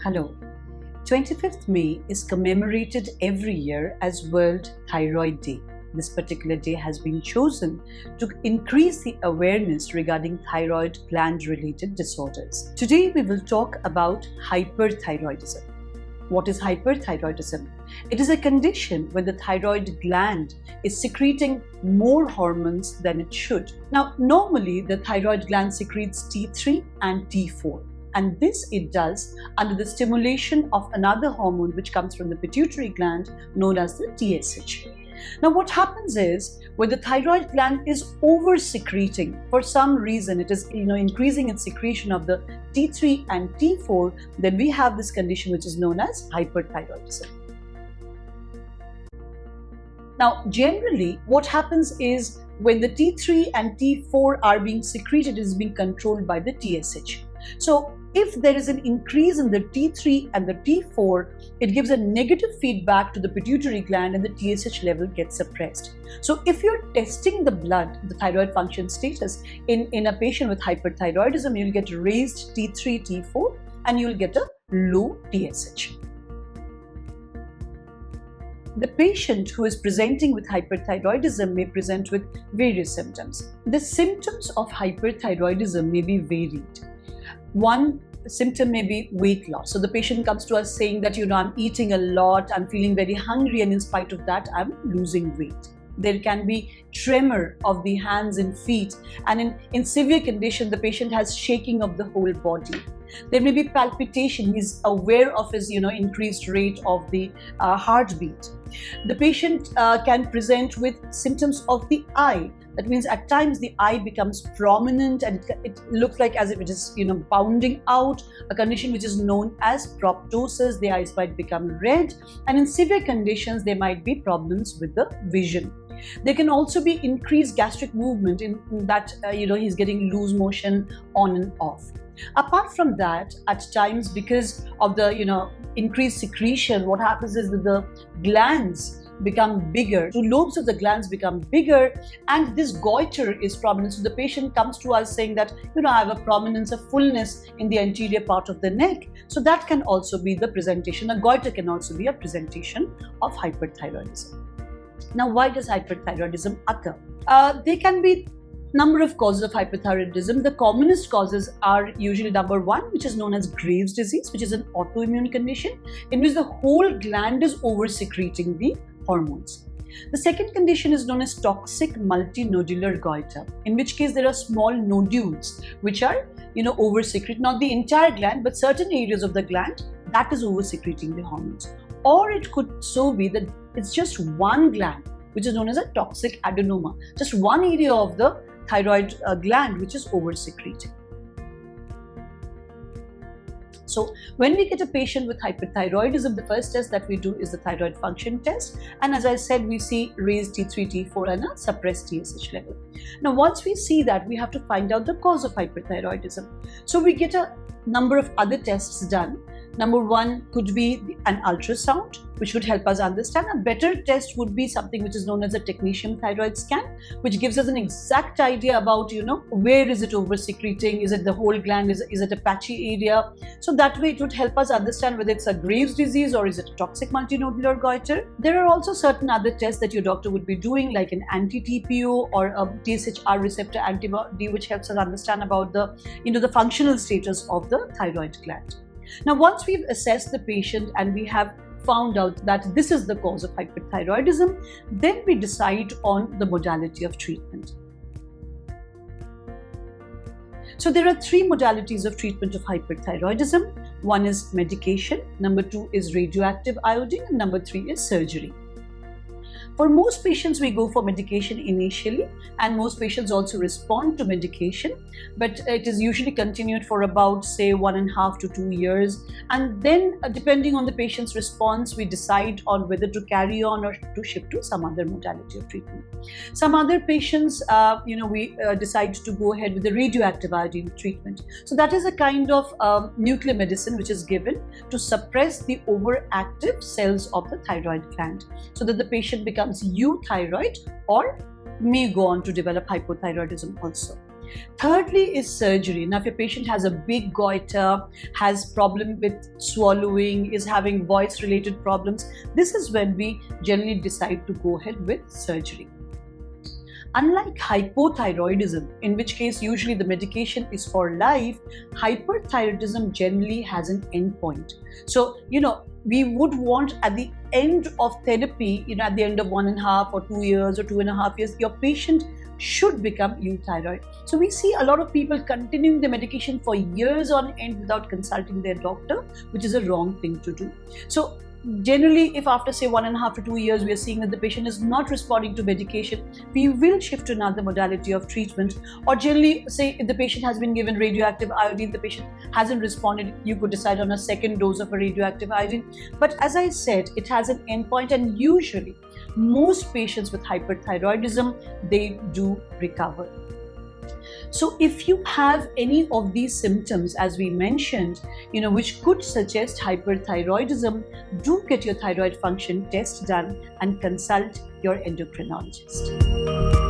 Hello. 25th May is commemorated every year as World Thyroid Day. This particular day has been chosen to increase the awareness regarding thyroid gland related disorders. Today we will talk about hyperthyroidism. What is hyperthyroidism? It is a condition when the thyroid gland is secreting more hormones than it should. Now, normally the thyroid gland secretes T3 and T4. And this it does under the stimulation of another hormone which comes from the pituitary gland known as the TSH. Now what happens is when the thyroid gland is over secreting, for some reason it is increasing its secretion of the T3 and T4, then we have this condition which is known as hyperthyroidism. Now generally what happens is when the T3 and T4 are being secreted, it is being controlled by the TSH. So if there is an increase in the T3 and the T4, it gives a negative feedback to the pituitary gland and the TSH level gets suppressed. So if you're testing the blood, the thyroid function status in a patient with hyperthyroidism, you'll get raised T3, T4 and you'll get a low TSH. The patient who is presenting with hyperthyroidism may present with various symptoms. The symptoms of hyperthyroidism may be varied. One symptom may be weight loss. So the patient comes to us saying that, I'm eating a lot, I'm feeling very hungry, and in spite of that, I'm losing weight. There can be tremor of the hands and feet, and in severe condition, the patient has shaking of the whole body. There may be palpitation. He's aware of his, increased rate of the heartbeat. The patient can present with symptoms of the eye. That means at times the eye becomes prominent and it looks like as if it is, bounding out, a condition which is known as proptosis. The eyes might become red, and in severe conditions, there might be problems with the vision. There can also be increased gastric movement in that, he's getting loose motion on and off. Apart from that, at times because of the, increased secretion, what happens is that the glands become bigger. The lobes of the glands become bigger and this goiter is prominent. So the patient comes to us saying that, I have a prominence, a fullness in the anterior part of the neck. So that can also be the presentation. A goiter can also be a presentation of hyperthyroidism. Now, why does hyperthyroidism occur? There can be number of causes of hyperthyroidism. The commonest causes are usually number one, which is known as Graves' disease, which is an autoimmune condition in which the whole gland is over-secreting the hormones. The second condition is known as toxic multinodular goiter, in which case there are small nodules which are, over-secrete, not the entire gland, but certain areas of the gland that is over-secreting the hormones. Or it could so be that it's just one gland, which is known as a toxic adenoma, just one area of the thyroid gland which is over-secreting. So when we get a patient with hyperthyroidism, the first test that we do is the thyroid function test. And as I said, we see raised T3, T4 and a suppressed TSH level. Now, once we see that, we have to find out the cause of hyperthyroidism. So we get a number of other tests done. Number one could be an ultrasound, which would help us understand. A better test would be something which is known as a technetium thyroid scan, which gives us an exact idea about, where is it over-secreting? Is it the whole gland? Is it a patchy area? So that way it would help us understand whether it's a Graves' disease or is it a toxic multinodular goiter. There are also certain other tests that your doctor would be doing, like an anti-TPO or a TSHR receptor antibody, which helps us understand about the, the functional status of the thyroid gland. Now, once we've assessed the patient and we have found out that this is the cause of hyperthyroidism, then we decide on the modality of treatment. So there are three modalities of treatment of hyperthyroidism. One is medication, number two is radioactive iodine, and number three is surgery. For most patients, we go for medication initially, and most patients also respond to medication, but it is usually continued for about, say, 1.5 to 2 years. And then, depending on the patient's response, we decide on whether to carry on or to shift to some other modality of treatment. Some other patients, we decide to go ahead with the radioactive iodine treatment. So that is a kind of nuclear medicine which is given to suppress the overactive cells of the thyroid gland, so that the patient becomes euthyroid or may go on to develop hypothyroidism also. Thirdly is surgery. Now, if your patient has a big goiter, has problem with swallowing, is having voice-related problems, this is when we generally decide to go ahead with surgery. Unlike hypothyroidism, in which case usually the medication is for life, hyperthyroidism generally has an endpoint. So, we would want at the end of therapy, at the end of 1.5 or 2 years or 2.5 years, your patient should become euthyroid. So we see a lot of people continuing the medication for years on end without consulting their doctor, which is a wrong thing to do. So generally, if after say 1.5 to 2 years we are seeing that the patient is not responding to medication, we will shift to another modality of treatment. Or generally, say if the patient has been given radioactive iodine, the patient hasn't responded, you could decide on a second dose of a radioactive iodine. But as I said, it has an endpoint, and usually most patients with hyperthyroidism, they do recover. So if you have any of these symptoms, as we mentioned, which could suggest hyperthyroidism, do get your thyroid function test done and consult your endocrinologist.